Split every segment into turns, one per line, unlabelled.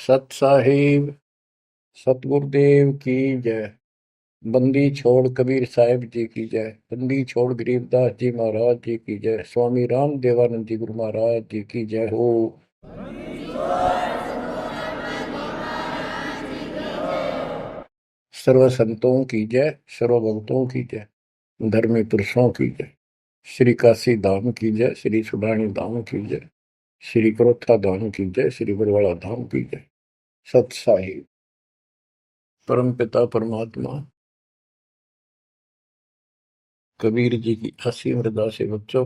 सत साहिब सतगुरुदेव की जय। बंदी छोड़ कबीर साहिब जी की जय। बंदी छोड़ गरीबदास जी महाराज जी की जय। स्वामी राम देवानंद जी गुरु महाराज जी की जय हो। सर्व संतों की जय, सर्व भक्तों की जय, धर्मी पुरुषों की जय। श्री काशी धाम की जय, श्री सुडानी धाम की जय, श्री क्रोथा धाम की जय, श्री बरवाड़ा धाम की जय। सत साहिब परम पिता परमात्मा कबीर जी की असीम मृदा से बच्चों,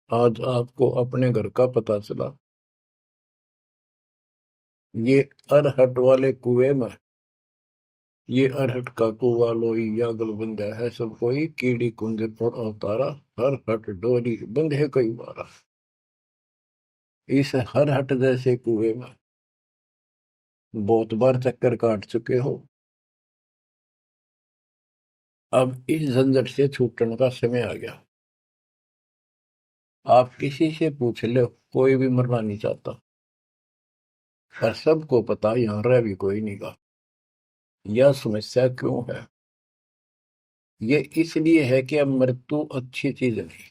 आज आपको अपने घर का पता चला। ये अरहट वाले कुएं में, ये अरहट का कुआ लोई या गलबंदा है सब कोई, कीड़ी कुंजे पर अवतारा, हर हट डोरी बंधे कई बारा। इस हर हट जैसे कुएं में बहुत बार चक्कर काट चुके हो। अब इस झंझट से छूटने का समय आ गया। आप किसी से पूछ लो, कोई भी मरना नहीं चाहता, पर सबको पता यहां रह भी कोई नहीं का। यह समस्या क्यों है? ये इसलिए है कि अब मृत्यु अच्छी चीज नहीं,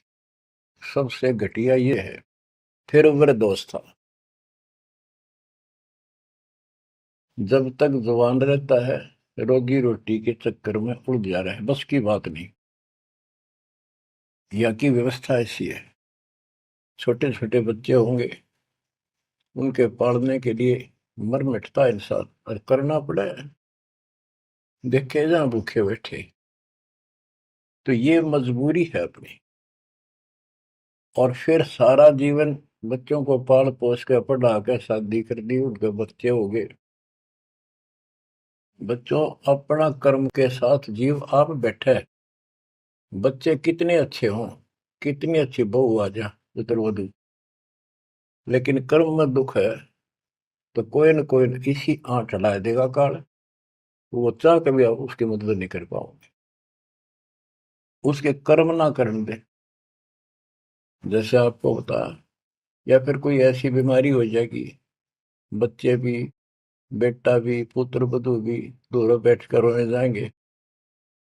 सबसे घटिया ये है। फिर वह दोस्त था, जब तक जवान रहता है रोजी रोटी के चक्कर में उलझा रहा है, बस की बात नहीं। यहाँ की व्यवस्था ऐसी है, छोटे छोटे बच्चे होंगे, उनके पालने के लिए मर मिटता इंसान, और करना पड़े। देखे जहां भूखे बैठे, तो ये मजबूरी है अपनी। और फिर सारा जीवन बच्चों को पाल पोस के पढ़ा के शादी कर दी, उनके बच्चे हो गए। बच्चों, अपना कर्म के साथ जीव आप बैठे, बच्चे कितने अच्छे हों, कितनी अच्छी बहू आ जा पुत्रवधु, लेकिन कर्म में दुख है तो कोई न कोई इसी आंट चढ़ा देगा काल। वो चाह कभी आप उसकी मदद नहीं कर पाओगे, उसके कर्म ना करने दे। जैसे आपको बताया, या फिर कोई ऐसी बीमारी हो जाएगी, बच्चे भी, बेटा भी, पुत्र वधु भी दोनों बैठ कर रोने जाएंगे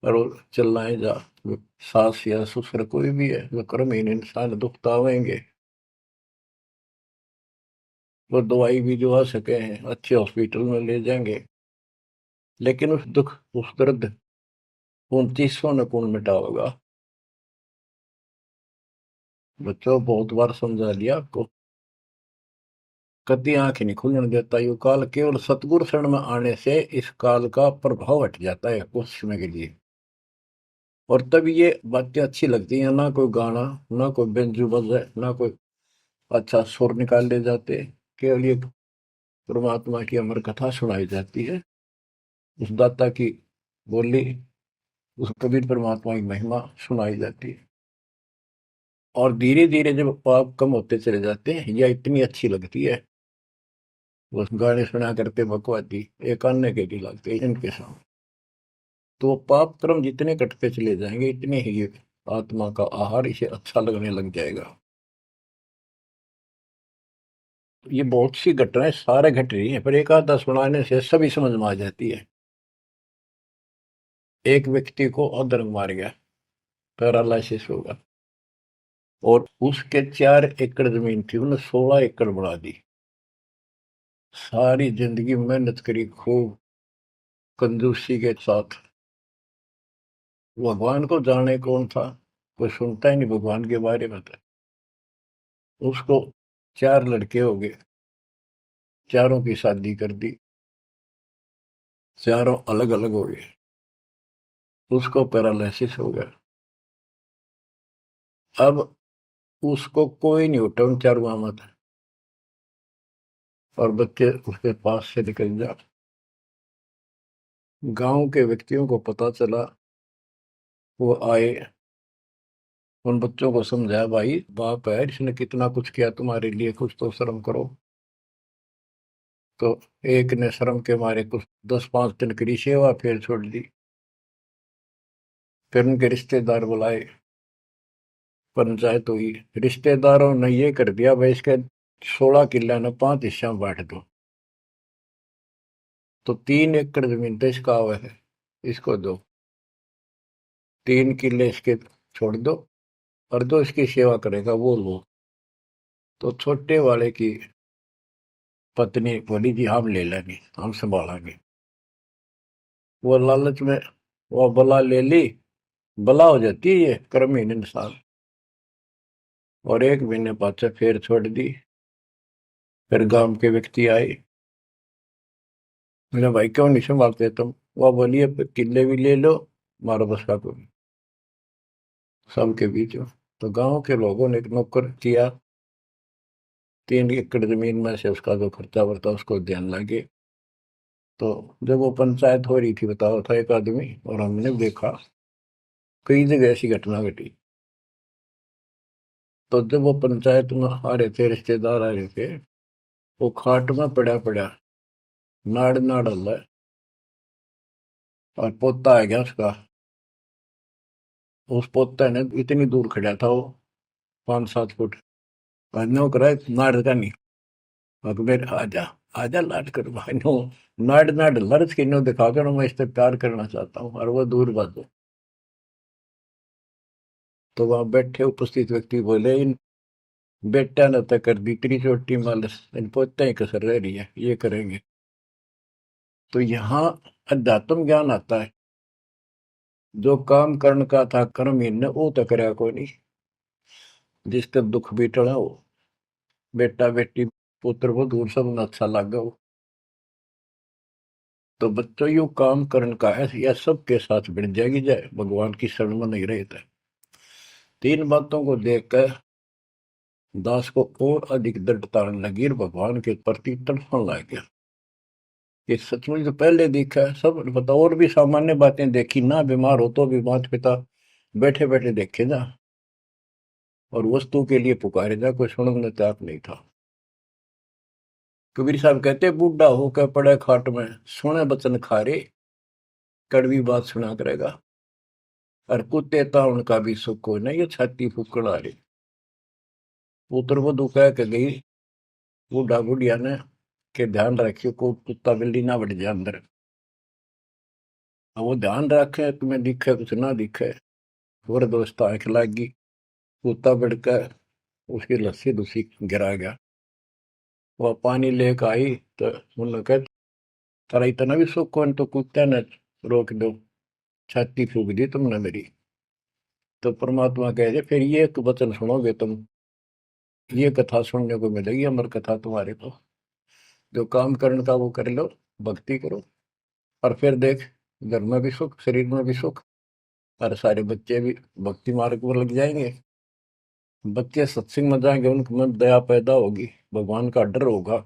और वो चिल्लाए जा। सास या ससुर कोई भी है, वो कर्महीन इंसान दुखता होंगे, वो दवाई भी जो आ सके हैं अच्छे हॉस्पिटल में ले जाएंगे, लेकिन उस दुख उस दर्द 2900 न कौन मिटा होगा। बच्चों, बहुत बार समझा लिया आपको, कभी आंख नहीं खुलने देता यू काल। केवल सतगुरु शरण में आने से इस काल का प्रभाव हट जाता है कुछ समय के लिए, और तब ये बातें अच्छी लगती हैं। ना कोई गाना, ना कोई बेंजू बजे, ना कोई अच्छा सुर निकाल ले जाते, केवल ये परमात्मा की अमर कथा सुनाई जाती है, उस दाता की बोली, उस कबीर परमात्मा की महिमा सुनाई जाती है। और धीरे धीरे जब पाप कम होते चले जाते हैं, यह इतनी अच्छी लगती है। बस गाने सुना करते बकवादी एक अन्य के लिए लगते हैं इनके सामने, तो पाप कर्म जितने कटते चले जाएंगे, इतने ही ये आत्मा का आहार इसे अच्छा लगने लग जाएगा। ये बहुत सी घटनाएं सारे घट रही है, पर एक आधा सुनाने से सभी समझ में आ जाती है। एक व्यक्ति को अधर्म मार गया, पैरालिसिस होगा, और उसके 4 एकड़ जमीन थी, उन्हें 16 एकड़ बढ़ा दी। सारी जिंदगी मेहनत करी खूब, कंजूसी के साथ। भगवान को जाने कौन था, कोई सुनता ही नहीं भगवान के बारे में। तो उसको 4 लड़के हो गए, चारों की शादी कर दी, चारों अलग अलग हो गए, उसको पैरालिसिस हो गया। अब उसको कोई नहीं उठा उन चारों में था, और बच्चे उसके पास से निकल जा। गांव के व्यक्तियों को पता चला, वो आए, उन बच्चों को समझाया, भाई बाप है, इसने कितना कुछ किया तुम्हारे लिए, कुछ तो शर्म करो। तो एक ने शर्म के मारे कुछ 10-5 दिन की सेवा फिर छोड़ दी। फिर उनके रिश्तेदार बुलाए, पंचायत हुई, रिश्तेदारों ने ये कर दिया भाई, इसके 16 किला ने 5 हिस्सा में बांट दो, तो 3 एकड़ जमीन तो इसका हुआ है, इसको दो। 3 किले इसके छोड़ दो, और जो इसकी सेवा करेगा वो लो। तो छोटे वाले की पत्नी बोली जी हम ले लेंगे, हम संभालेंगे। वो लालच में वो बला ले ली। बला हो जाती है ये कर्महीन इंसान। और 1 महीने पाछे फिर छोड़ दी। फिर गांव के व्यक्ति आए, मेरा भाई क्यों नहीं संभालते तुम? वह बोली अब किले भी ले लो, मारो बस का कोई सबके बीच में। तो गांव के लोगों ने एक नौकर किया, 3 एकड़ जमीन में से उसका जो खर्चा वर्ता उसको ध्यान लगे। तो जब वो पंचायत हो रही थी, बताओ था एक आदमी, और हमने देखा कई जगह ऐसी घटना घटी। तो जब वो पंचायत में आ रहे थे, रिश्तेदार आ रहे थे, वो खाट में पड़ा पड़ा नाड़ नाड़ हल्ला है, और पोता आ गया उसका। उस पोते ने इतनी दूर खड़ा था वो, 5-7 फुट, और नो करा नाड़ का नहीं। अकबर आजा, आजा लाट कर भाई नो, नाड़ नाड़ लर्ज के नो दिखा कर मैं इससे प्यार करना चाहता हूँ, और वो दूर बात। तो वहां बैठे उपस्थित व्यक्ति बोले इन बेटा ने तय कर दी इतनी छोटी मालस, इन पोते ही कसर रह रही है, ये करेंगे। तो यहाँ अध्यात्म ज्ञान आता है। जो काम करण का था कर्म इन वो तो करया को नहीं। जिसका दुख भी टला हो, बेटा बेटी पुत्र वो दूर सब न अच्छा लगा हो। तो बच्चों यू काम करण का है, यह सबके साथ बढ़ जाएगी जाए भगवान की शरण में नहीं रहता। 3 बातों को देखकर दास को और अधिक दृढ़ता लगी और भगवान के प्रति तड़पने लग गया। ये सचमुच तो पहले देखा है सब पता, और भी सामान्य बातें देखी ना, बीमार हो तो भी माता पिता बैठे बैठे देखे जा, और वस्तु के लिए पुकारे जा, कोई सुनने तैयार नहीं था। कबीर साहब कहते बूढ़ा होकर पड़े खाट में, सुने बचन खारे, कड़वी बात सुना करेगा। और कुत्ते था उनका भी सुख को नहीं, ये छाती फूकड़ आ रही। पुत्र वो कह के गई बूढ़ा बुढ़िया ने के ध्यान रखियो को कुत्ता बिल्ली ना बढ़ जाए अंदर। अब वो ध्यान रखे तुम्हें दिखे कुछ ना दिखे, और दोस्त आंख लागी, कुत्ता बढ़कर उसकी लस्सी दूसी गिरा गया। वह पानी लेकर आई, तो उन्होंने कहा तारा इतना भी सुख कौन, तो कुत्ते ने रोक दो, छाती फूक दी तुमने मेरी। तो परमात्मा कह दे फिर ये एक वचन सुनोगे तुम, ये कथा सुनने को मिलेगी अमर कथा तुम्हारे को। जो काम करने का वो कर लो, भक्ति करो, और फिर देख घर में भी सुख, शरीर में भी सुख, और सारे बच्चे भी भक्ति मार्ग पर लग जाएंगे। बच्चे सत्संग में जाएंगे, उनके मन दया पैदा होगी, भगवान का डर होगा,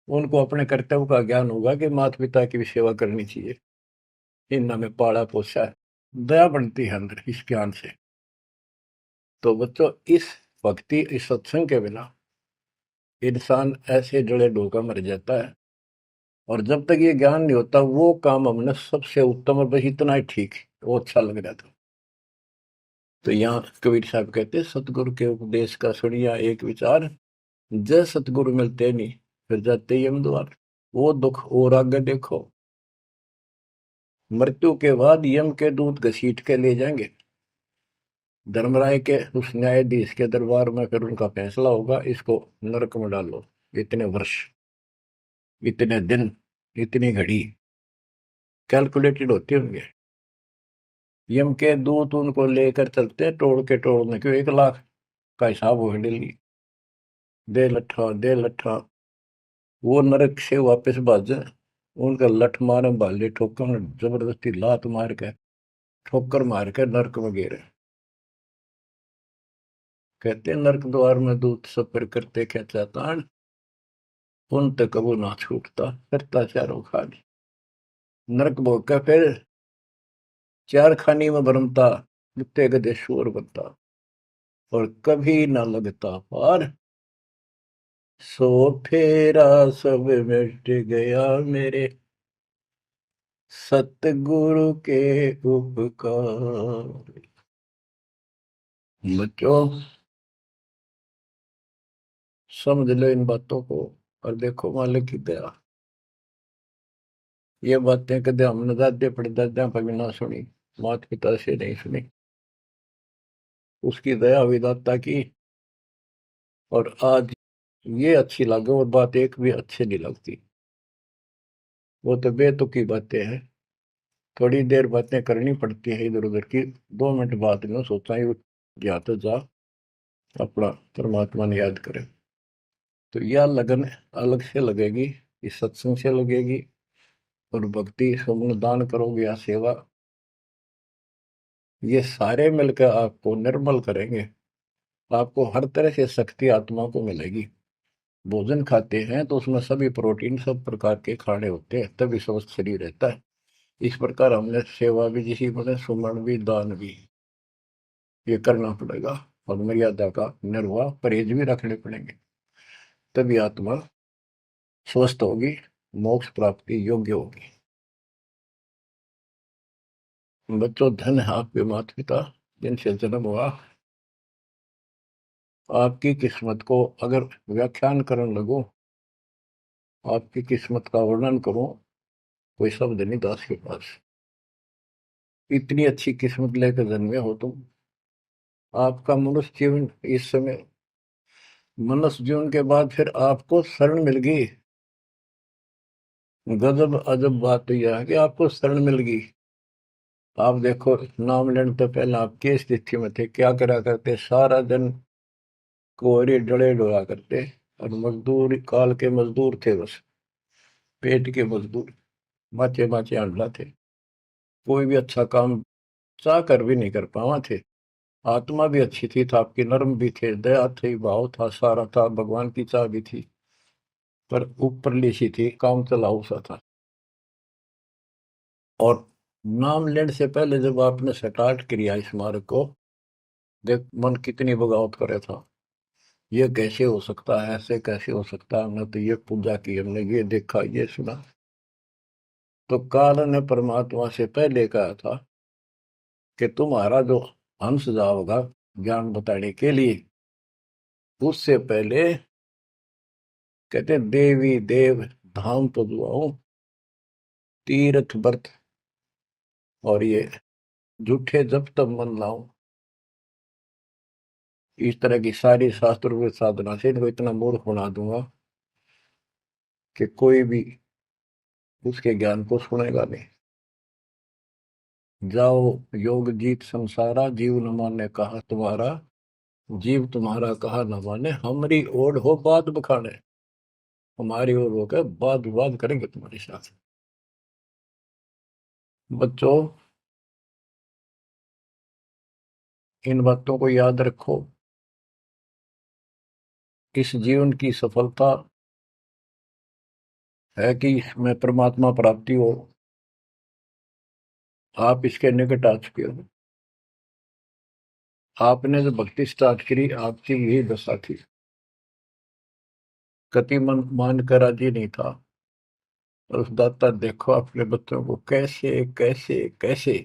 उनको अपने कर्तव्य का ज्ञान होगा कि माता पिता की भी सेवा करनी चाहिए, इन्होंने में पाला पोसा है, दया बनती है अंदर इस ज्ञान से। तो बच्चों इस भक्ति इस सत्संग के बिना इंसान ऐसे जड़े डोका मर जाता है। और जब तक ये ज्ञान नहीं होता वो काम हमने सबसे उत्तम और बस इतना ही ठीक है, वो अच्छा लग रहा था। तो यहाँ कबीर साहब कहते सतगुरु के उपदेश का सुनिया एक विचार, जय सतगुरु मिलते नहीं फिर जाते यम द्वार। वो दुख और आगे देखो, मृत्यु के बाद यम के दूत घसीट के ले जाएंगे धर्मराय के उस न्यायाधीश के दरबार में, फिर उनका फैसला होगा इसको नरक में डालो, इतने वर्ष, इतने दिन, इतनी घड़ी कैलकुलेटेड होते होंगे। यम के दूत उनको लेकर चलते हैं तोड़ के तोड़ने क्यों, 1 लाख का हिसाब हो डेली, दे लट्ठा दे लट्ठा। वो नरक से वापस भाजे, उनका लठ मारे भाले ठोकर, जबरदस्ती लात मार के ठोकर मार के नरक में गिरे। कहते नरक द्वार में दूत सफर करते क्या चाहता, उन तक कबू ना छूटता, करता चारों खानी। नरक भोग का फिर 4 खानी में भरमता, कुत्ते गधे शोर बनता, और कभी ना लगता पार, सो फेरा सब मिट गया मेरे सतगुरु के उपकार। बच्चों समझ लो इन बातों को और देखो मालिक की दया। ये बातें कदे हमने दादे परदादा पर भी ना सुनी, माता पिता से नहीं सुनी। उसकी दया विदाता की, और आज ये अच्छी लगे और बात एक भी अच्छी नहीं लगती। वो तो बेतुकी बातें हैं। थोड़ी देर बातें करनी पड़ती है इधर उधर की, 2 मिनट बाद में सोचा ही गया तो जा अपना परमात्मा ने याद करे। तो यह लगन अलग से लगेगी, इस सत्संग से लगेगी, और भक्ति स्वर्ण दान करोगे या सेवा, ये सारे मिलकर आपको निर्मल करेंगे। आपको हर तरह से शक्ति आत्मा को मिलेगी। भोजन खाते हैं तो उसमें सभी प्रोटीन सब प्रकार के खाने होते हैं, तभी स्वस्थ शरीर रहता है। इस प्रकार हमने सेवा भी जिसी बने, सुमरण भी, दान भी, ये करना पड़ेगा। और मर्यादा का निर्वाह परहेज भी रखने पड़ेंगे, तभी आत्मा स्वस्थ होगी, मोक्ष प्राप्ति योग्य होगी। बच्चों, धन है आपके माता पिता जिनसे जन्म हुआ। आपकी किस्मत को अगर व्याख्यान करने लगो, आपकी किस्मत का वर्णन करो, कोई शब्द नहीं दास के पास। इतनी अच्छी किस्मत लेकर जन्मे हो तुम। आपका मनुष्य जीवन इस समय, मनुष्य जीवन के बाद फिर आपको शरण मिल गई। गजब अजब बात तो यह है कि आपको शरण मिल गई। आप देखो, नाम लेने तो पहले आप किस स्थिति में थे, क्या करा करते, सारा दिन कोहरे डले डोला करते, और मजदूर काल के मजदूर थे, बस पेट के मजदूर, बाचे बाचे अंडा थे। कोई भी अच्छा काम चाह कर भी नहीं कर पावा थे। आत्मा भी अच्छी थी, था आपकी नर्म भी थे, दया थी, भाव था, सारा था, भगवान की चाह भी थी, पर ऊपरली सी थी, काम चलाऊ सा था। और नाम लेने से पहले जब आपने स्टार्ट किया इस मार्ग को, देख मन कितनी बगावत करे था। ये कैसे हो सकता है, ऐसे कैसे हो सकता है, हमने तो ये पूजा की, हमने ये देखा, ये सुना। तो काल ने परमात्मा से पहले कहा था कि तुम्हारा जो हंस जाओगा ज्ञान बताने के लिए, उससे पहले कहते देवी देव धाम तो दुआओ, तीर्थ व्रत और ये झूठे जब तब मन लाओ। इस तरह की सारी शास्त्र साधना से इनको इतना मूर्ख बना दूंगा कि कोई भी उसके ज्ञान को सुनेगा नहीं। जाओ योग जीत संसारा, जीव न माने कहा तुम्हारा, जीव तुम्हारा कहा न माने, हमारी ओर हो बात बखाने। हमारी ओर होकर बात विवाद करेंगे तुम्हारे साथ। बच्चों, इन बातों को याद रखो। इस जीवन की सफलता है कि इसमें परमात्मा प्राप्ति हो। आप इसके निकट आ चुके हो। आपने जो भक्ति स्टार्ट करी, आपकी यही दशा थी। कति मन मान कर राजी नहीं था, और उस दाता देखो अपने बच्चों को कैसे कैसे कैसे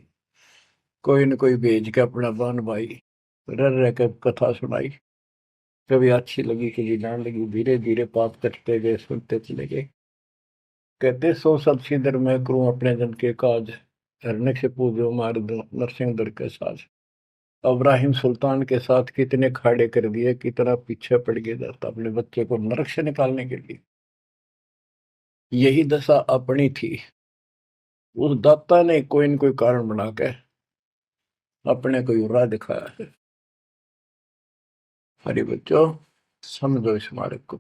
कोई न कोई भेज के अपना बान भाई रह रह कर कथा सुनाई। कभी अच्छी लगी, कभी ना लगी, धीरे धीरे पाप कटते गए, सुनते चले गए। कहते सो सब सिदर मैं करूं अपने जन के काज, हरने से पूजो मार दो नरसिंह दर के साज। इब्राहिम सुल्तान के साथ कितने खाड़े कर दिए, कितना पीछे पड़ गया जाता अपने बच्चे को नरक से निकालने के लिए। यही दशा अपनी थी। उस दाता ने कोई न कोई कारण बना के अपने को राह दिखाया है। हरी बच्चों, समझो इस मार्ग को,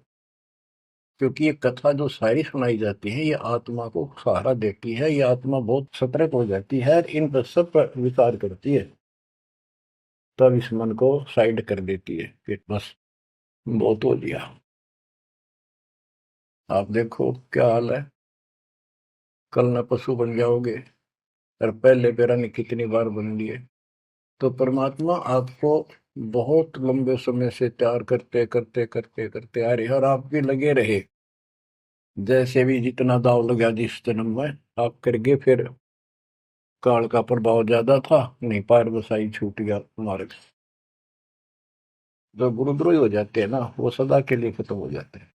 क्योंकि ये कथा जो सारी सुनाई जाती है, ये आत्मा को सहारा देती है। ये आत्मा बहुत सतर्क हो जाती है, इन पर सब पर विचार करती है, तब इस मन को साइड कर देती है कि बस बहुत हो लिया। आप देखो क्या हाल है, कल न पशु बन जाओगे, और पहले पैरानी कितनी बार बन लिए। तो परमात्मा आपको बहुत लंबे समय से तैयार करते करते करते करते आ रहे, और आप भी लगे रहे। जैसे भी जितना दाव लगा जिस जन्म में आप करके, फिर काल का प्रभाव ज्यादा था, नहीं पार बसाई छूट गया मार्ग। जो गुरुद्रोही हो जाते हैं ना, वो सदा के लिए खत्म हो जाते हैं।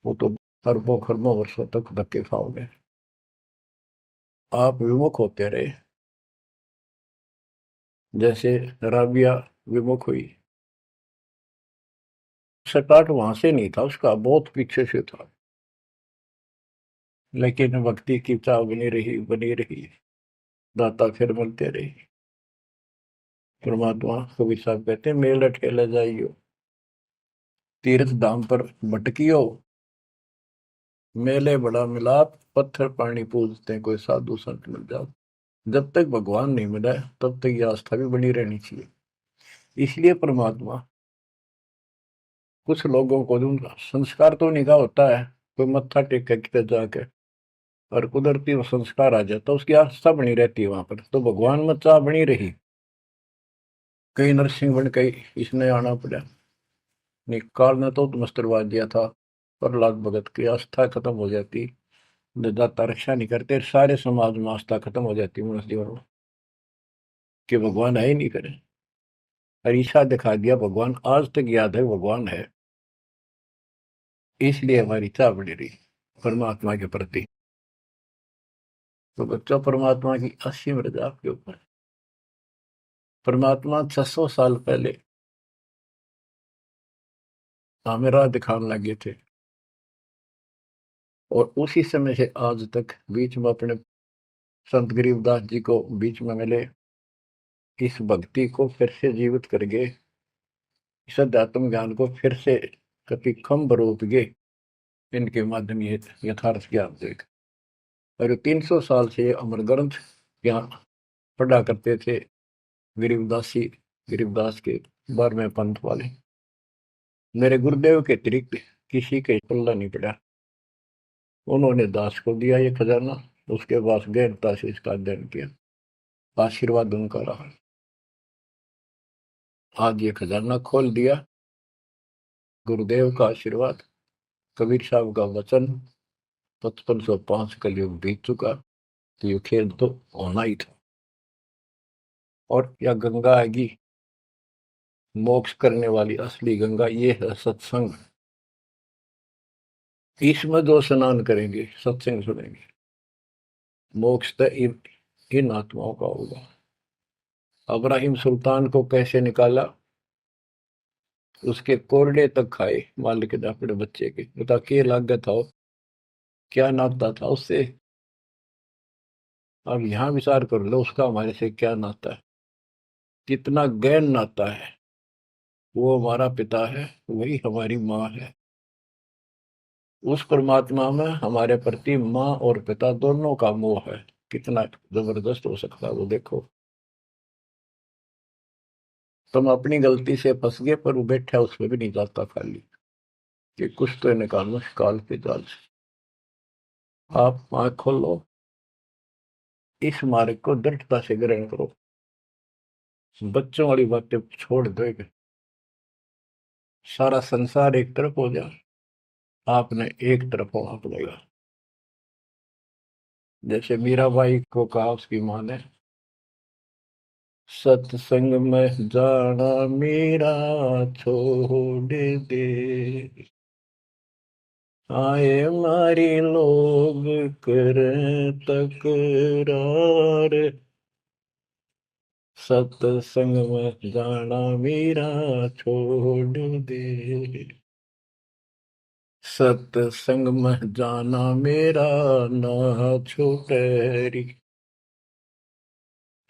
वो तो अरबों खरबों वर्षों तक धक्के खाओगे। आप विमुख होते रहे, जैसे राबिया विमुख हुई। स्टार्ट वहां से नहीं था उसका, बहुत पीछे से था, लेकिन भक्ति की चाह बनी रही बनी रही। दाता फिर मिलते रहे। परमात्मा कबीर साहब कहते हैं, मेल ठेला जाइयो, तीर्थ धाम पर भटकियो, मेले बड़ा मिलाप, पत्थर पानी पूजते कोई साधु संत मिल जाओ। जब तक भगवान नहीं मिला है, तब तक ये आस्था भी बनी रहनी चाहिए। इसलिए परमात्मा कुछ लोगों को जो संस्कार तो निकाह होता है, कोई मत्था टेक के किते जाके, और कुदरती वो संस्कार आ जाता, उसकी आस्था बनी रहती है वहां पर, तो भगवान में चाह बनी रही। कई नरसिंह बन के इसने आना पड़ा। निकाल ने तो मस्टरवा दिया था, प्रहलाद भगत की आस्था खत्म हो जाती, दाता रक्षा नहीं करते, सारे समाज में आस्था खत्म हो जाती मनुष्य जीवन में, कि भगवान है ही नहीं करे। अरीसा दिखा दिया भगवान, आज तक याद है भगवान है। इसलिए हमारी चाह बनी रही परमात्मा के प्रति। तो बच्चों, परमात्मा की असीम रजा आपके ऊपर। परमात्मा 600 साल पहले हमें राह दिखाने लगे थे, और उसी समय से आज तक बीच में अपने संत गरीबदास जी को बीच में मिले, इस भक्ति को फिर से जीवित करके, इस अध्यात्म ज्ञान को फिर से कति खम रूप गे, इनके माध्यम ये यथार्थ ज्ञान देख। और 300 साल से ये अमर ग्रंथ यहाँ पढ़ा करते थे गरीबदासी, गरीबदास के 12वें पंथ वाले। मेरे गुरुदेव के अतिरिक्त किसी के पल्ला नहीं पड़ा। उन्होंने दास को दिया ये खजाना, उसके बाद गहनता से इसका अध्ययन किया, आशीर्वाद उनका रहा। आज ये खजाना खोल दिया, गुरुदेव का आशीर्वाद, कबीर साहब का वचन, 5505 कलयुग बीत चुका, तो ये खेल तो होना ही था। और यह गंगा आएगी, मोक्ष करने वाली असली गंगा, ये है सत्संग। इसमें जो स्नान करेंगे, सत्संग सुनेंगे, मोक्ष तो इन आत्माओं का होगा। अब्राहिम सुल्तान को कैसे निकाला, उसके कोरडे तक खाए मालिक ने अपने बच्चे के, बता के लागत हो, क्या नाता था उससे। अब यहाँ विचार कर लो, उसका हमारे से क्या नाता है, कितना गहन नाता है। वो हमारा पिता है, वही हमारी माँ है। उस परमात्मा में हमारे प्रति माँ और पिता दोनों का मोह है, कितना जबरदस्त हो सकता है वो देखो। तुम अपनी गलती से फंस गए, पर वो बैठा उसमें भी नहीं जाता खाली, कि कुछ तो निकालो काल के जाल से। आप आंख खोलो, इस मार्ग को दृढ़ता से ग्रहण करो, बच्चों वाली बातें छोड़ दोगे, सारा संसार एक तरफ हो जाए, आपने एक तरफ होना पड़ेगा। जैसे मीराबाई को कहा उसकी माँ ने, सत्संग में जाना मीरा छोड़ दे, आए मारी लोग कर तकरार, सत्संग में जाना मीरा छोड़ दे, सत्संग में जाना मेरा ना छूटे री,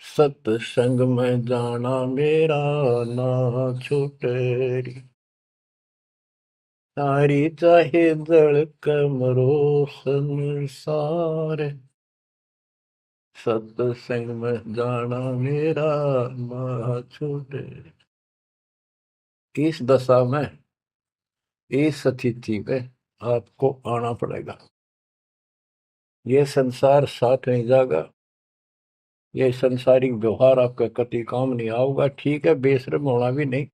सत्संग में जाना मेरा ना छूटे री, तारी चाहे जड़ कमरो संसार, सत्संग में जाना मेरा ना छूटे। इस दशा में, इस स्थिति में आपको आना पड़ेगा। ये संसार साथ नहीं जाएगा, ये संसारिक व्यवहार आपका कति काम नहीं आऊगा। ठीक है, बेशर्म होना भी नहीं,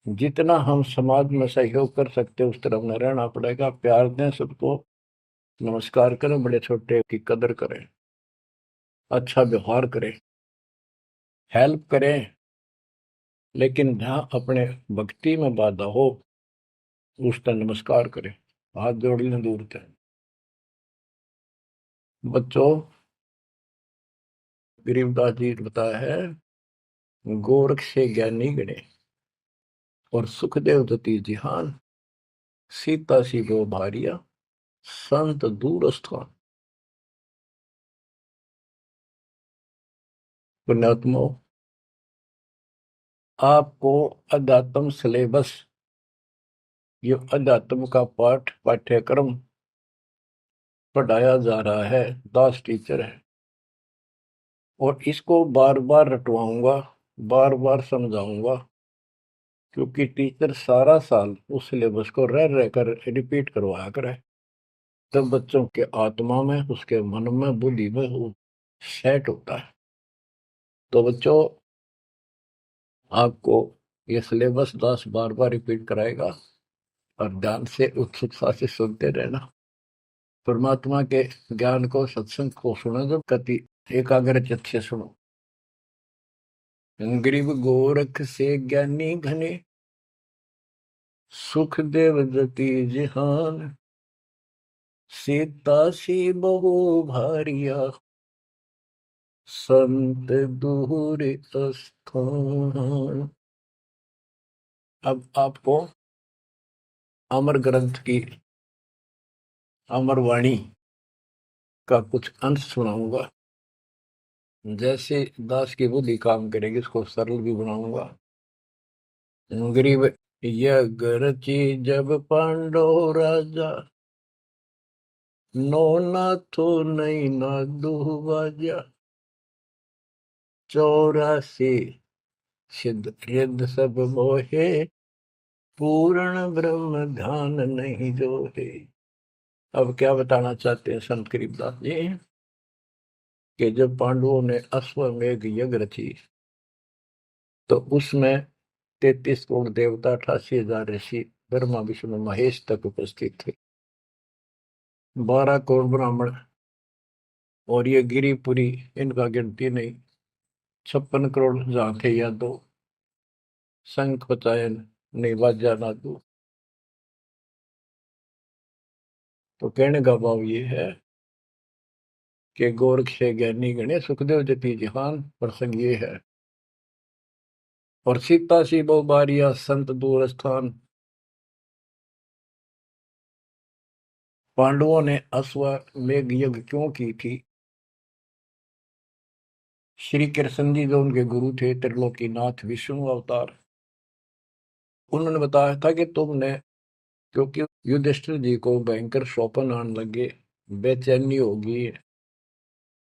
जितना हम समाज में सहयोग कर सकते उस तरफ में रहना पड़ेगा। प्यार दें सबको, नमस्कार करें, बड़े छोटे की कदर करें, अच्छा व्यवहार करें, हेल्प करें, लेकिन जहां अपने भक्ति में बाधा हो उसका नमस्कार करें, हाथ जोड़ लें दूर से। बच्चों, गरीबदास जी ने बताया है, गोरख से ज्ञानी गणे और सुखदेव दती जिहान, सीता सी गो भारिया संत दूर स्थान। पुण्यात्मा, आपको अध्यात्म सिलेबस, ये अध्यात्म का पाठ्यक्रम पढ़ाया जा रहा है, दास टीचर है, और इसको बार बार रटवाऊंगा, बार बार समझाऊंगा, क्योंकि टीचर सारा साल उस सिलेबस को रह रह कर रिपीट करवाया करे, तब बच्चों के आत्मा में, उसके मन में, बुद्धि में वो सेट होता है। तो बच्चों, आपको ये सिलेबस दास बार बार रिपीट कराएगा, और ध्यान से उत्सुकता से सुनते रहना। परमात्मा के ज्ञान को, सत्संग को सुनो, जब कति एकाग्र चित्त से सुनो। गरीब गोरख से ज्ञानी घने, सुख देव दती जिहान, सीता सी बहु भारिया संत दूर स्थान। अब आपको अमर ग्रंथ की अमर वाणी का कुछ अंश सुनाऊंगा। जैसे दास की बुद्धि काम करेगी, उसको सरल भी बनाऊंगा। गरीब, यह रची जब पांडव राजा, नो नाथो नहीं ना दुबाजा, 84 सिद्ध रिद्ध सब मोहे, पूर्ण ब्रह्म ध्यान नहीं जो है। अब क्या बताना चाहते हैं संत गरीबदास जी, कि जब पांडवों ने अश्वमेघ यज्ञ रची, तो उसमें 33 करोड़ देवता, 88,000 ऋषि, ब्रह्मा विष्णु महेश तक उपस्थित थे, 12 करोड़ ब्राह्मण, और ये गिरिपुरी, इनका गिनती नहीं, 56 करोड़ जहां थे या दो, शंख पचायन नहीं बाजा ना दो। तो कहने का भाव ये है कि गोरख से ज्ञानी गणे, सुखदेव जति जिहान, प्रसंग ये है। और सीता सी बहु बारिया संत दूर स्थान। पांडवों ने अश्वमेघ यज्ञ क्यों की थी? श्री कृष्ण जी जो उनके गुरु थे, त्रिलोकीनाथ विष्णु अवतार, उन्होंने बताया था कि तुमने, क्योंकि युधिष्ठिर जी को भयंकर स्वप्न आने लगे, बेचैनी होगी,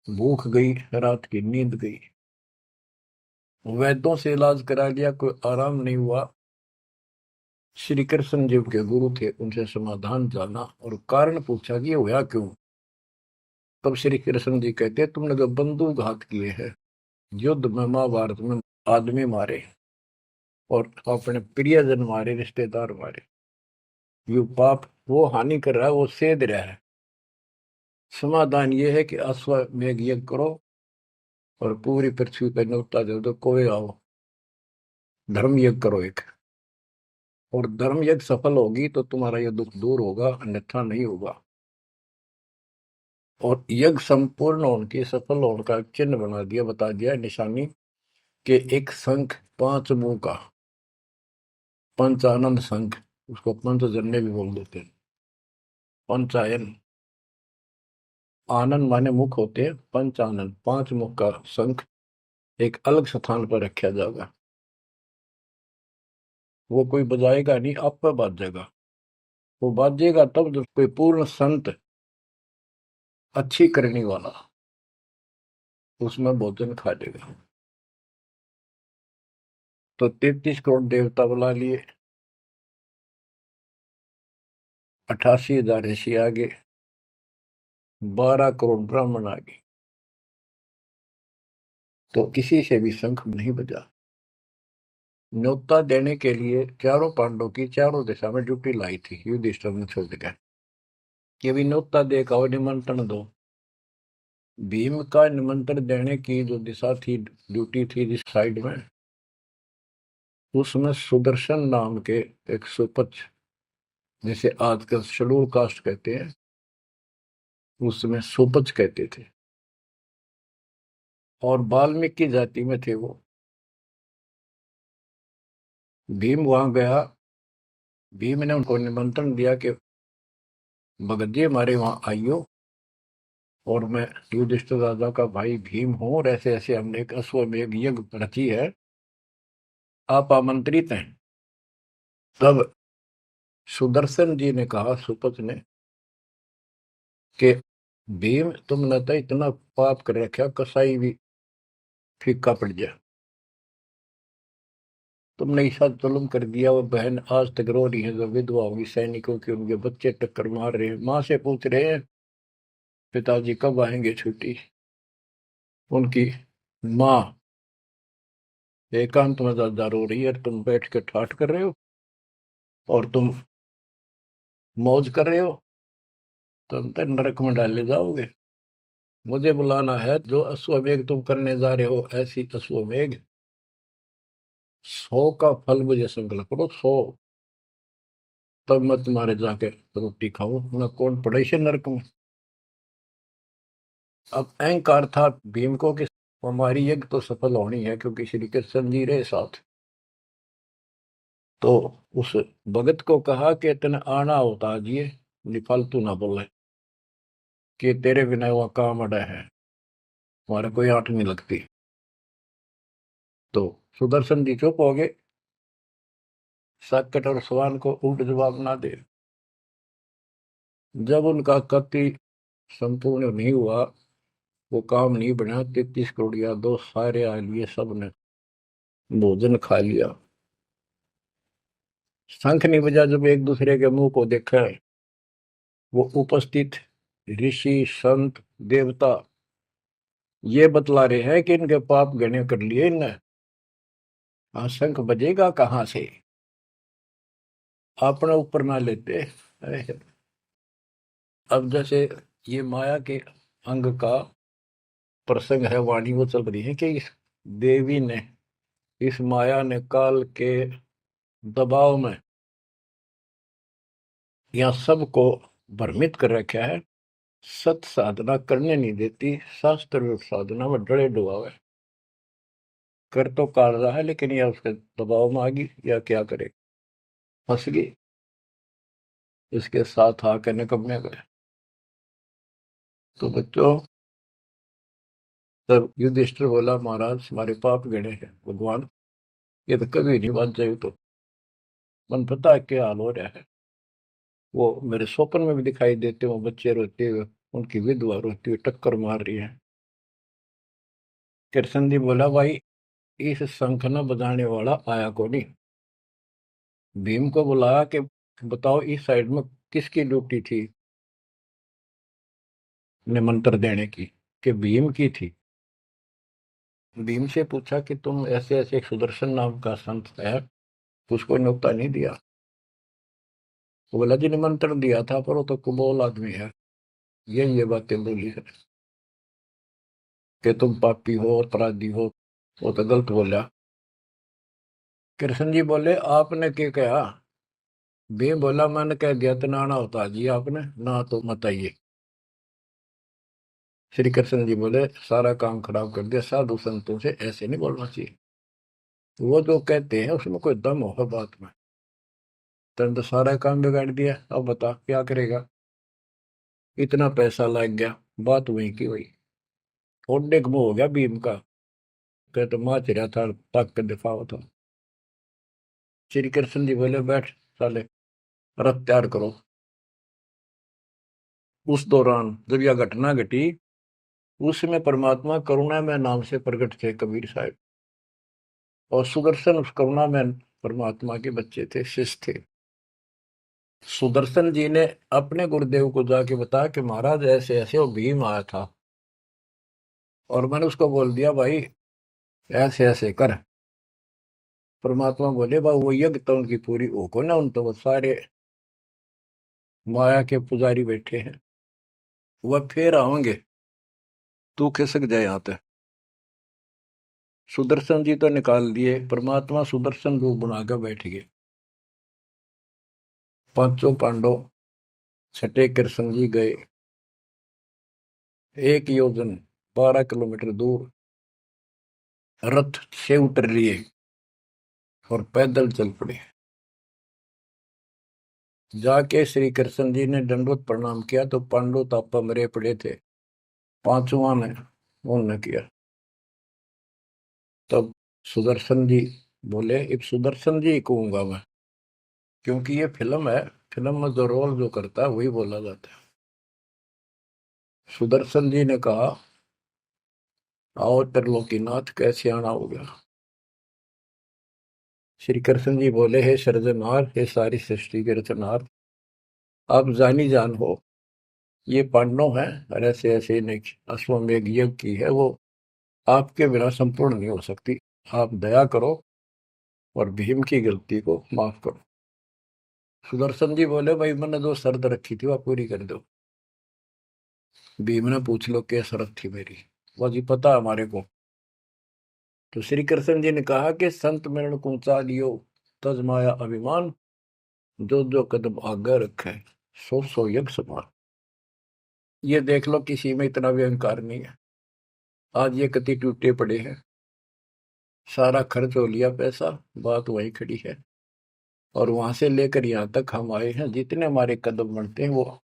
भूख गई, रात की नींद गई, वैद्यों से इलाज करा लिया, कोई आराम नहीं हुआ। श्री कृष्ण जी के गुरु थे, उनसे समाधान जाना और कारण पूछा कि हुआ क्यों। तब श्री कृष्ण जी कहते, तुमने जो बंदूक घात किए हैं, युद्ध में, महाभारत में आदमी मारे और अपने प्रियजन मारे, रिश्तेदार मारे, ये पाप वो हानि कर रहा है, वो सेध रहा है। समाधान ये है कि अश्वमेघ यज्ञ करो और पूरी पृथ्वी पर न्योता दे दो, कोई आओ, धर्म यज्ञ करो एक, और धर्म यज्ञ सफल होगी तो तुम्हारा यह दुख दूर होगा, अन्यथा नहीं होगा। और यज्ञ संपूर्ण होने की, सफल होने का चिन्ह बना दिया, बता दिया निशानी, कि एक शंख 5 मुंह का, पंचानंद शंख, उसको पंचजन्य भी बोल देते हैं, पंचायन, आनंद माने मुख होते हैं, पंचानंद 5 मुख का शंख एक अलग स्थान पर रखा जाएगा। वो कोई बजाएगा नहीं, आप पर बाजेगा। वो बाजेगा तब जब कोई पूर्ण संत, अच्छी करने वाला उसमें भोजन खा लेगा। तो 33 करोड़ देवता बुला लिए, 88,000 ऋषि आगे, 12 करोड़ ब्राह्मण आगे, तो किसी से भी शंख नहीं बजा। न्योता देने के लिए चारों पांडवों की चारों दिशा में ड्यूटी लाई थी, युधिष्ठिर ने छोड़ दिया कि भी न्योता दे का निमंत्रण दो। भीम का निमंत्रण देने की जो दिशा थी, ड्यूटी थी जिस साइड में, उसमें सुदर्शन नाम के एक सुपच, जिसे आजकल शेड्यूल कास्ट कहते हैं, उसमें सुपच कहते थे, और वाल्मीकि जाति में थे वो। भीम वहां गया। भीम ने उनको निमंत्रण दिया कि भगत जी हमारे वहां आइयो, और मैं युधिष्ठिर राजा का भाई भीम हूं, और ऐसे ऐसे हमने एक अश्वमेध यज्ञ रची है, आप आमंत्रित हैं। तब सुदर्शन जी ने कहा, सुपथ ने, कि भीम तुमने तो इतना पाप कर रखा, कसाई भी फीका पड़ गया। तुमने ऐसा जुल्म कर दिया, वो बहन आज तक रो रही है, जो विधवा होगी सैनिकों की, उनके बच्चे टक्कर मार रहे हैं, माँ से पूछ रहे हैं पिताजी कब आएंगे छुट्टी। उनकी माँ एकांत में ज्यादा रो रही है, तुम बैठ के ठाठ कर रहे हो और तुम मौज कर रहे हो, तुम तो नरक में डाले जाओगे। मुझे बुलाना है, जो अश्वमेध तुम करने जा रहे हो, ऐसी अश्वमेध 100 का फल मुझे संकल्प करो, 100, तब मैं तुम्हारे जाके रोटी खाऊं, मैं कौन पड़े से नरक में। अब अहंकार था भीम को कि हमारी यज्ञ तो सफल होनी है, क्योंकि श्री कृष्ण जी रहे साथ। तो उस भगत को कहा कि तेने आना होता जी, फालतू ना बोले, कि तेरे बिना वह काम अड़ा है, हमारे कोई आंट नहीं लगती। तो सुदर्शन जी चुप हो गए, साकेत और सवान को उल्ट जवाब ना दे। जब उनका कति संपूर्ण नहीं हुआ, वो काम नहीं बना, 33 करोड़ यादव सारे आ लिए, सबने भोजन खा लिया। शंख नहीं बजा, जब एक दूसरे के मुंह को देखा, वो उपस्थित ऋषि संत देवता ये बतला रहे हैं कि इनके पाप घने कर लिए इनने। हाँ, शंख बजेगा कहाँ से, अपने ऊपर ना लेते। अब जैसे ये माया के अंग का प्रसंग है, वाणी वो चल रही है कि इस देवी ने, इस माया ने काल के दबाव में यहाँ सबको भ्रमित कर रखा है, सत साधना करने नहीं देती, शास्त्र साधना में डरे डुबावे, कर तो काट रहा है, लेकिन यह उसके दबाव में आ गई, या क्या करे, फंस गई, इसके साथ आके निकम्मे गए। तो बच्चों, तब युधिष्ठिर बोला, महाराज हमारे पाप गणे हैं भगवान, ये तो कभी नहीं बन जाए। तो मन पता है क्या हाल हो रहा है, वो मेरे स्वप्न में भी दिखाई देते, वो बच्चे रोते हुए, उनकी विधवा रोती हुई टक्कर मार रही है। कृष्ण जी बोला, भाई इस शंख न बजाने वाला आया को नहीं। भीम को बुलाया कि बताओ इस साइड में किसकी ड्यूटी थी निमंत्रण देने की, कि भीम की थी। भीम से पूछा कि तुम ऐसे ऐसे एक सुदर्शन नाम का संत है, उसको न्योता नहीं दिया। वो बोला, जी निमंत्रण दिया था, पर वो तो कुबोल आदमी है, ये बातें बोली है कि तुम पापी हो, अपराधी हो, वो तो गलत बोला। कृष्ण जी बोले, आपने क्या कहा। भीम बोला, मैंने कह दिया तो नाना होता जी, आपने ना तो मत आइए। श्री कृष्ण जी बोले, सारा काम खराब कर दिया, साधु संतों से ऐसे नहीं बोलना चाहिए, वो जो कहते हैं उसमें कोई दम होगा बात में। तुम तो सारा काम बिगाड़ दिया, अब बता क्या करेगा। इतना पैसा लग गया, बात वही की वही, थोड़े मुंह हो गया भीम का, कह तो माँ चिरा था, तक के दिफा था। श्री कृष्ण जी बोले, बैठ साले, रथ तैयार करो। उस दौरान जब यह घटना घटी, उसमें परमात्मा करुणा में नाम से प्रकट थे कबीर साहब, और सुदर्शन उस करुणा में परमात्मा के बच्चे थे, शिष्य थे। सुदर्शन जी ने अपने गुरुदेव को जाके बताया कि महाराज ऐसे ऐसे वो भीम आया था, और मैंने उसको बोल दिया, भाई ऐसे ऐसे कर। परमात्मा बोले, भाई वो यज्ञ तो उनकी पूरी हो को ना, उन तो वो सारे माया के पुजारी बैठे हैं, वह फिर आओगे, तू खिसक जाए यहाँ पे। सुदर्शन जी तो निकाल दिए, परमात्मा सुदर्शन रूप बनाकर बैठ गए। पांचों पांडव छठे कृष्ण जी गए, 1 योजन 12 किलोमीटर दूर रथ से उतर लिए और पैदल चल पड़े। जाके श्री कृष्ण जी ने दंडवत प्रणाम किया तो पांडव तापा मरे पड़े थे, पांचवा ने उन्होंने किया। तब सुदर्शन जी बोले, एक सुदर्शन जी कहूंगा मैं, क्योंकि ये फिल्म है, फिल्म में जो रोल जो करता है वही बोला जाता है। सुदर्शन जी ने कहा, आओ त्रिलोकीनाथ, कैसे आना हो गया। श्री कृष्ण जी बोले, हे सृजनहार, हे सारी सृष्टि के रचनहार, आप जानी जान हो, ये पांडव है और ऐसे ऐसे ने अश्वमेध यज्ञ की है, वो आपके बिना संपूर्ण नहीं हो सकती। आप दया करो और भीम की गलती को माफ करो। सुदर्शन जी बोले, भाई मैंने जो शर्त रखी थी वह पूरी कर दो। भीम ने पूछ लो क्या शर्त थी मेरी, वह जी पता हमारे को। तो श्री कृष्ण जी ने कहा कि संत मरण को ऊंचा लियो, तज माया अभिमान, जो जो कदम आगे रखे, सो सो यज्ञ समान। ये देख लो, किसी में इतना भी अहंकार नहीं है। आज ये कति टूटे पड़े हैं, सारा खर्च हो लिया पैसा, बात वहीं खड़ी है। और वहां से लेकर यहाँ तक हम आए हैं, जितने हमारे कदम बढ़ते हैं वो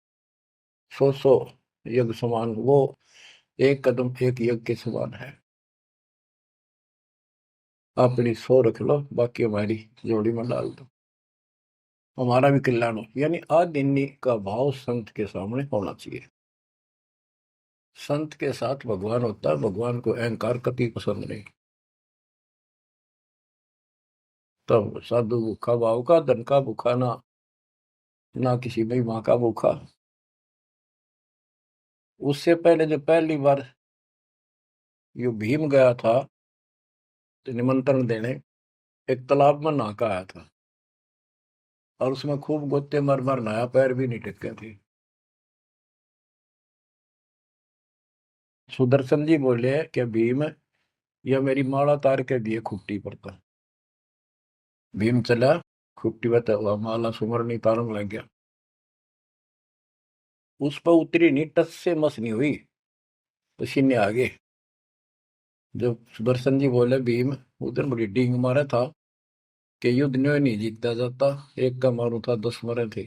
सौ सौ यज्ञ समान, वो एक कदम एक यज्ञ के समान है। अपनी सौ रख लो, बाकी हमारी जोड़ी में डाल दो, हमारा भी कल्याण हो। यानी आदिन्य का भाव संत के सामने होना चाहिए। संत के साथ भगवान होता है, भगवान को अहंकार कति पसंद नहीं। तब साधु भूखा भाव का, धन का भूखा ना, ना किसी में माँ का भूखा। उससे पहले जब पहली बार यो भीम गया था तो निमंत्रण देने, एक तालाब में नहा के आया था और उसमें खूब गोते मर मर नहाया, पैर भी नहीं टिके थे। सुदर्शन जी बोले कि भीम, यह मेरी माला तार के दिए खुट्टी पर था। भीम चला, खुट्टी पर हुआ माला सुमरनी तारन लग गया। उस पर उतरी नहीं, टस से मस नहीं हुई, पसीने आ गए। जब सुदर्शन जी बोले, भीम उधर बड़ी डींग मारा था कि युद्ध न्योय नहीं जीता जाता, एक का मारू था 10 मरे थे।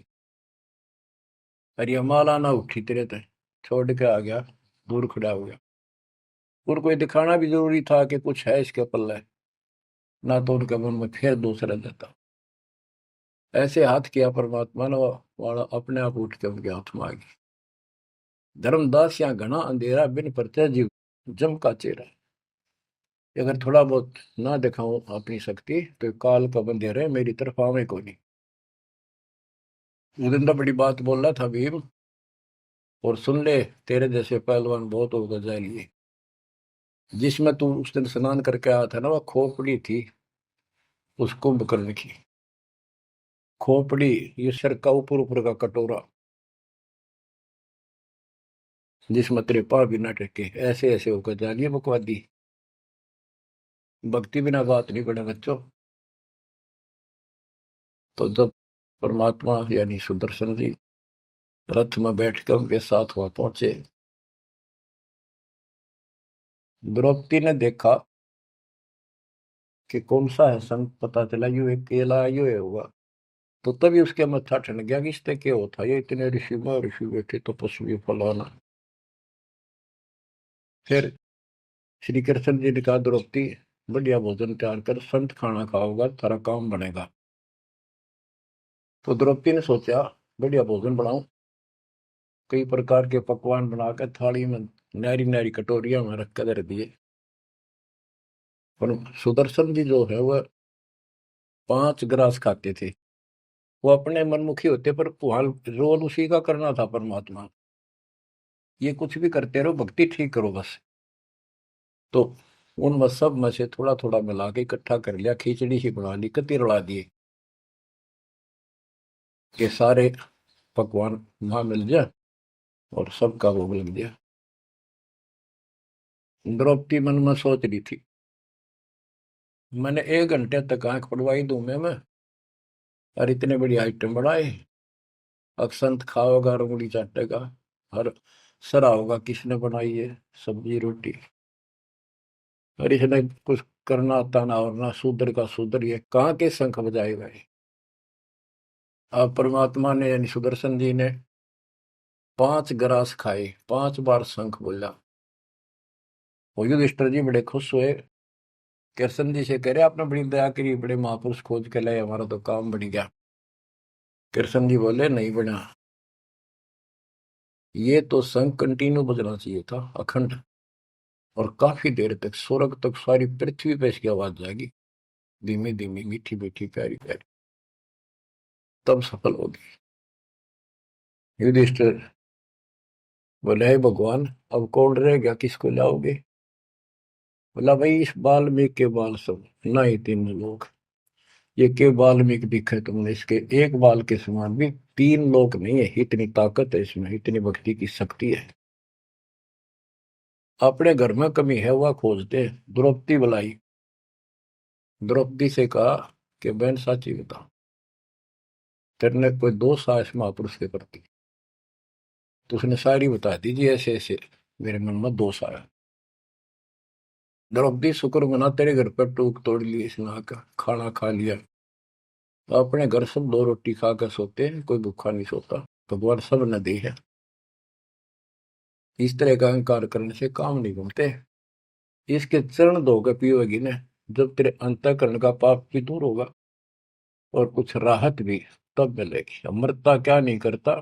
अरे ये माला ना उठी तेरे थे, छोड़ के आ गया, दूर खड़ा हो गया। और कोई दिखाना भी जरूरी था कि कुछ है इसके पल्ले, ना तो उनके मन में फिर दूसरा देता। ऐसे हाथ किया परमात्मा ने, वाला अपने आप उठ के उनके हाथ में आ गई। धर्मदास या घना अंधेरा, बिन परते जीव जम का चेहरा। अगर थोड़ा बहुत ना दिखाऊं अपनी शक्ति तो काल का बंधेरा है, मेरी तरफ आवे को नहीं। उस दिन तो बड़ी बात बोल रहा था भीम, और सुन ले, तेरे जैसे पहलवान बहुत होगा जाए लिए। जिसमें तू उस दिन स्नान करके आया था ना, वह खोपड़ी थी उस कुंभकर्ण की। खोपड़ी, ये सिर का ऊपर ऊपर का कटोरा, जिसमें तेरे पाँव भी न टेके, ऐसे ऐसे होकर जानिए बकवादी। भक्ति बिना बात नहीं बने बच्चों। तो जब परमात्मा यानी सुदर्शन जी रथ में बैठ कर उनके साथ वहां पहुंचे, द्रौपदी ने देखा कि कौन सा है संत, पता चला यू एक केला यू है हुआ। तो तभी उसके मत्था ठन गया कि इससे क्या होता, ये इतने ऋषि में ऋषि बैठे तपस्वी फलाना। फिर श्री कृष्ण जी ने कहा, द्रौपदी बढ़िया भोजन तैयार कर, संत खाना खाओगा तारा काम बनेगा। तो द्रौपदी ने सोचा, बढ़िया भोजन बनाऊं, कई प्रकार के पकवान बनाकर थाली में नारी नारी कटोरिया में रख कर दिए। पर सुदर्शन जी जो है वह 5 ग्रास खाते थे। वो अपने मनमुखी होते, पर वहां रोल उसी का करना था परमात्मा। ये कुछ भी करते रहो, भक्ति ठीक करो बस। तो उन सब में से थोड़ा थोड़ा मिला के इकट्ठा कर लिया, खिचड़ी ही बना ली, कति रला दिए कि सारे पकवान वहां मिल जाए और सबका भोग लग गया। द्रौपदी मन में सोच रही थी, मैंने 1 घंटे तक आंख पड़वाई दूं मैं और इतने बड़ी आइटम बढ़ाए। अक्संत खाओगा, रंगुली चाटेगा और सरा होगा किसने बनाई है सब्जी रोटी। और इसने कुछ करना आता ना और ना शूद्र का शूद्र, ये कहाँ के शंख बजाएगा ये। अब परमात्मा ने यानी सुदर्शन जी ने 5 ग्रास खाए, 5 बार शंख बोला। वो युधिष्ठिर जी बड़े खुश हुए, कृष्ण जी से कह रहे आपने बड़ी दया करी, बड़े महापुरुष खोज के लाए, हमारा तो काम बढ़ गया। कृष्ण जी बोले नहीं बना, ये तो शंख कंटिन्यू बजना चाहिए था अखंड, और काफी देर तक स्वर्ग तक सारी पृथ्वी पे इसकी आवाज जाएगी, धीमी धीमी मीठी मीठी प्यारी प्यारी, तब सफल होगी। युधिष्ठिर बोले हे भगवान, अब कौन रह गया, किसको लाओगे। बोला भाई इस वाल्मीकि के बाल सब, ना ही 3 लोग, ये के वाल्मीकि दिखे तुमने, इसके एक बाल के समान भी 3 लोग नहीं है, इतनी ताकत है इसमें, इतनी भक्ति की शक्ति है। अपने घर में कमी है वह खोजते हैं। द्रौपदी बुलाई, द्रौपदी से कहा कि बहन साची बता, तेरे कोई दोष आया इस महापुरुष के प्रति। तो उसने सारी बता दी जी, ऐसे ऐसे मेरे मन में दोष आया। द्रौपदी शुक्र मना, तेरे घर पर टूक तोड़ ली इसने आकर, खाना खा लिया। तो अपने घर सब 2 रोटी खा कर सोते हैं, कोई भूखा नहीं सोता, भगवान सब न दी है। इस तरह का अहंकार करने से काम नहीं बनते। इसके चरण धोकर पियोगी ने, जब तेरे अंतःकरण का पाप भी दूर होगा और कुछ राहत भी तब मिलेगी। अमृता क्या नहीं करता।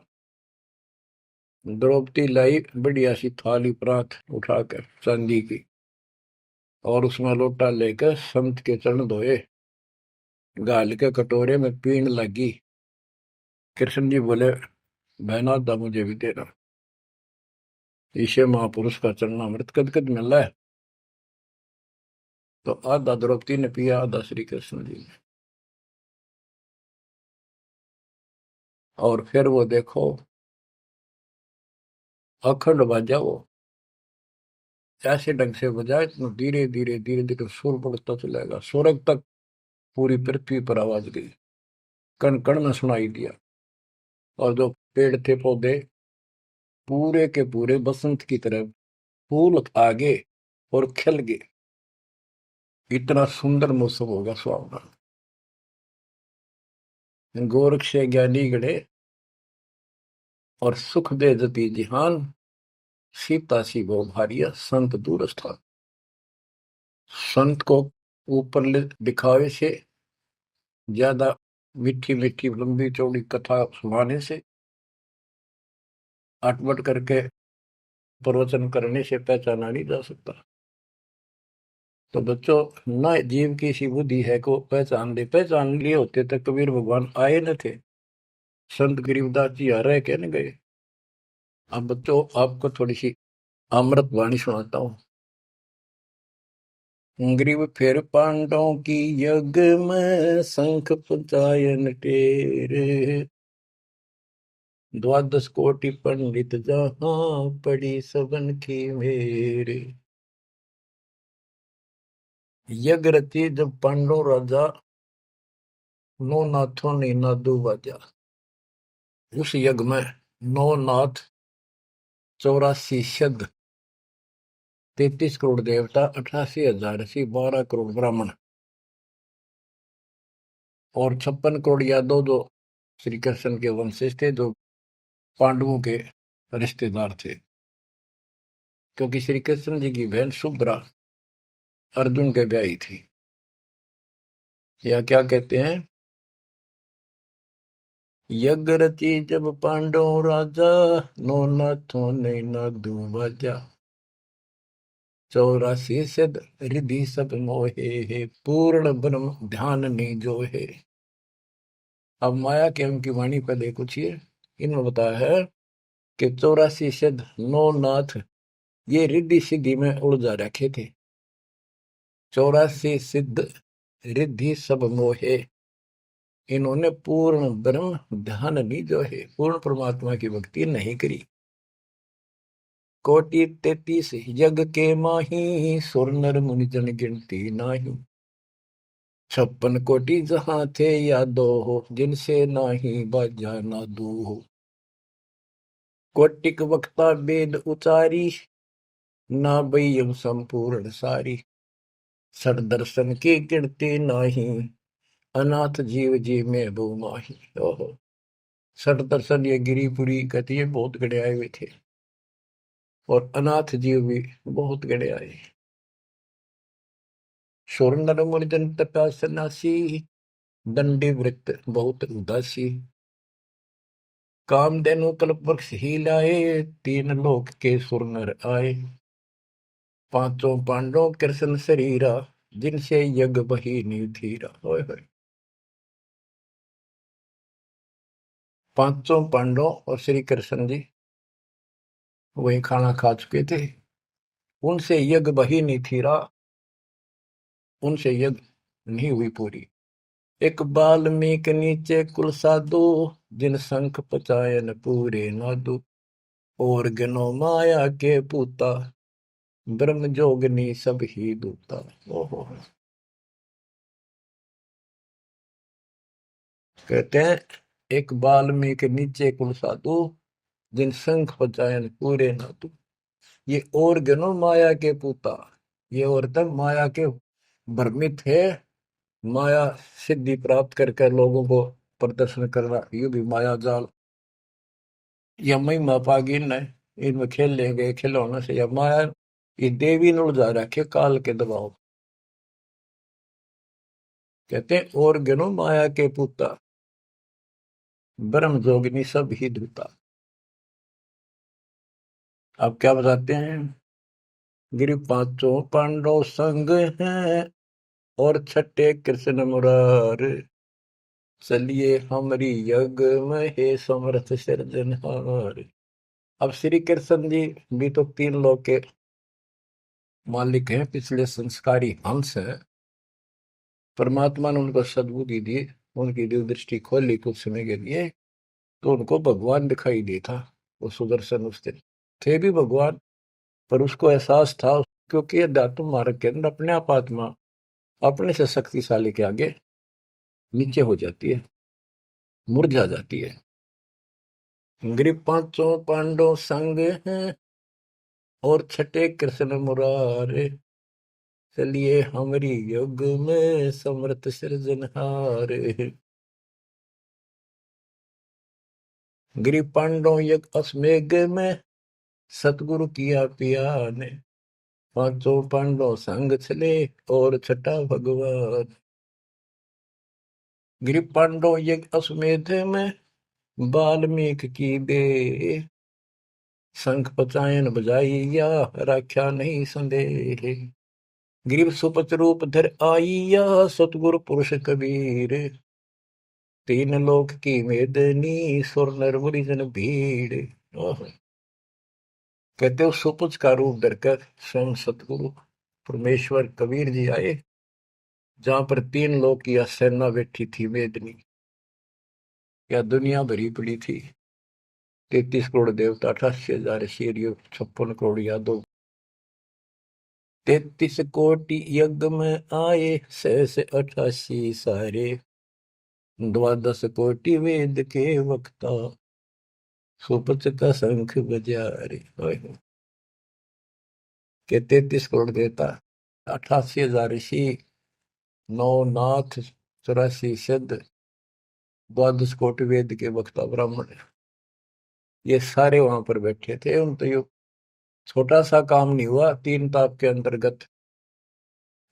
द्रौपदी लाई बढ़िया सी थाली परात उठाकर चांदी की, और उसमें लोटा लेकर संत के चरण धोए, गाल के कटोरे में पीण लगी। कृष्ण जी बोले बहना था मुझे भी देना, ईशे महापुरुष का चरणामृत कद कद मिल रहा है। तो आधा द्रौपदी ने पिया, आधा श्री कृष्ण जी ने। और फिर वो देखो अखंड बाजा, वो ऐसे ढंग से बजाए तो धीरे धीरे धीरे धीरे सुर बढ़ता चलेगा, स्वर्ग तक पूरी पृथ्वी पर आवाज गई, कण कण में सुनाई दिया। और जो पेड़ थे पौधे पूरे के पूरे बसंत की तरह फूल आ गए और खिल गए। इतना सुंदर मौसम होगा सुहावना। गोरख से ज्ञानी गढ़े और सुख दे जति जिहान, सीता सी गो भारिया संत दूर स्थान। संत को ऊपर दिखावे से ज्यादा मीठी मीठी लंबी चौड़ी कथा सुनाने से, अटपट करके प्रवचन करने से पहचाना नहीं जा सकता। तो बच्चों, न जीव की सी बुद्धि है को पहचान ले, पहचान लिए होते तो कबीर भगवान आए न थे, संत गरीबदास जी आ रहे कहने गए। अब बच्चों आपको थोड़ी सी अमृत वाणी सुनाता हूँ। ग्रीव फिर पांडवों की यज्ञ में शंख पंचायन टेरे, 12 कोटि पंडित जहाँ पड़ी सबन की मेरे। यज्ञ रची जब पांडव राजा, नौ नाथों ने नादू बाजा। उस यज्ञ में 9 नाथ, 84 सिद्ध, 33 करोड़ देवता, 88,000 ऋषि, 12 करोड़ ब्राह्मण और 56 करोड़ यादव, जो श्री कृष्ण के वंशज थे, जो पांडवों के रिश्तेदार थे। क्योंकि श्री कृष्ण जी की बहन सुभद्रा अर्जुन के ब्याही थी। या क्या कहते हैं, यज्ञ रची जब पांडव राजा, नो नाथों ने नादू बाजा। 84 सिद्ध रिधि सब मोहे, पूर्ण ब्रह्म ध्यान नहीं जो है। अब माया के उनकी वाणी पर देखो छिए, इन्होंने बताया है कि 84 सिद्ध 9 नाथ ये रिद्धि सिद्धि में उलझा रखे थे। 84 सिद्ध रिद्धि सब मोहे, इन्होंने पूर्ण ब्रह्म ध्यान नहीं जो है, पूर्ण परमात्मा की भक्ति नहीं करी। कोटि 33 यज्ञ के माही, सुर नर मुनि जन गिनती नाही। छप्पन कोटि जहां थे यादो हो, जिनसे नाही बाजा नादू हो। कोटिक वक्ता वेद उचारी, ना बयम संपूर्ण सारी। सर दर्शन की गिनती नाही, अनाथ जीव जी में बो माही। ओहो। सठ दर्शन ये गिरिपुरी कहती है, बहुत गड़े आए हुए थे, और अनाथ जीव भी बहुत गड़े आए। शोर नर मुनिजन तपा सन्यासी, दंडी वृत्त बहुत उदासी। कामधेनु कल्प वृक्ष ही लाए, तीन लोक के सुर नर आए। पांचों पांडवों कृष्ण शरीरा, जिनसे यज्ञ बही नीव थीरा। ओए होए। पांचों पांडवों और श्री कृष्ण जी वही खाना खा चुके थे, उनसे यज्ञ बही नहीं थीरा, उनसे यज्ञ नहीं हुई पूरी। एक बाल्मीक नीचे कुल साधु, जिन शंख पचायन पूरे नादु। और गनो माया के पूता, ब्रह्म जोगनी सब ही दूता। ओहो। कहते हैं, एक बाल्मीक नीचे कुल साधु, जिन शंख पचायन पूरे नादु। ये और गनो माया के पूता, ये औरतें माया के भ्रमित है, माया सिद्धि प्राप्त करके लोगों को प्रदर्शन करना, ये भी माया जाल। या महिमा पागी न, इनमें खेल ले गए खिलौने से, या माया ये देवी न उलझा रखे काल के दबाव। कहते हैं, और गनो माया के पूता, ब्रह्म जोगिनी सब ही धूता। अब क्या बताते हैं, गिरि पांचों पांडव संग हैं, और छठे कृष्ण मुरार। चलिए हमारी यज्ञ में हे समर्थ सिरजनहार। अब श्री कृष्ण जी भी तो तीन लोक के मालिक हैं, पिछले संस्कारी हंस है। परमात्मा ने उनको सद्बुद्धि दी, उनकी दिव्य दृष्टि खोली कुछ समय के लिए, तो उनको भगवान दिखाई दे था। वो सुदर्शन उस दिन थे भी भगवान, पर उसको एहसास था, क्योंकि अध्यात्म मार्ग के अंदर अपने आप आत्मा अपने से शक्तिशाली के आगे नीचे हो जाती है, मुरझा जाती है। गिरि पांचों पांडव संग हैं, और छठे कृष्ण मुरारे। चलिए हमारी युग में समर्थ सृजनहार। गिरि पांडव यज्ञ अश्वमेघ में, सतगुरु किया पिया ने। पांचों पांडव संग चले, और छठा भगवान। गिरि पांडव यज्ञ अश्वमेध में, वाल्मीकि की बे। शंख पचायन बजाइया, राख्या नहीं संदेह। ग्रीव सुपच रूप धर आइया, सतगुरु पुरुष कबीर। तीन लोक की मेदनी, सुर नर मुनि जन भीड़। कहते हो सुपच का रूप धरकर स्वयं सतगुरु परमेश्वर कबीर जी आए, जहां पर तीन लोक की सेना बैठी थी मेदनी, या दुनिया भरी पड़ी थी। 33 करोड़ देवता, 88,000 शेरियो, 56 करोड़ यादव। 33 कोटि यज्ञ में आए, 688 सारे। 12 कोटि वेद के वक्ता, सुपच का शंख बजा रे। के 33 करोड़ देवता, 88,000 ऋषि, 9 नाथ, 84 सिद्ध, 12 कोटि वेद के वक्ता ब्राह्मण, ये सारे वहां पर बैठे थे। उन तो ये छोटा सा काम नहीं हुआ, 3 ताप के अंतर्गत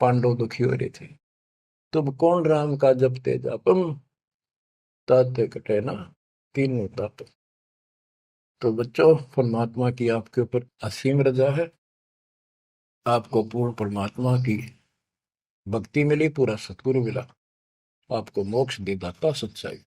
पांडव दुखी हो रहे थे। तुम कौन राम का जपते जापम, ताते कटे ना तीनों ताप। तो बच्चों, परमात्मा की आपके ऊपर असीम रजा है, आपको पूर्ण परमात्मा की भक्ति मिली, पूरा सतगुरु मिला, आपको मोक्ष दी दाता सच्चाई।